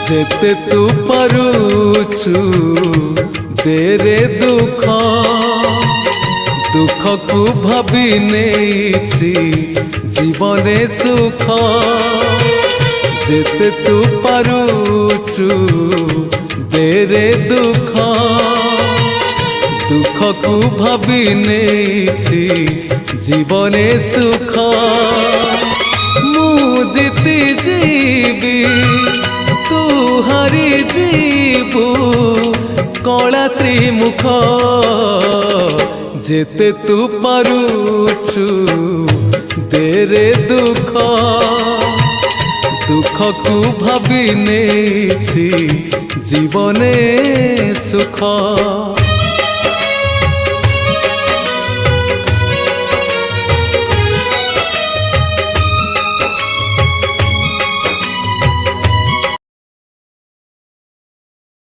जेते तू पारुचु देरे दुख दुख को भाभी नेछि जीवने सुख जेते तू पारुचु देरे दुख दुख को भाभी नेछि जीवने सुख मु जीती जीवी तू हारी जीवु कला श्रीमुख जेते तू पारुचु देरे दुख दुख को भाभी नेछि जीवने सुख।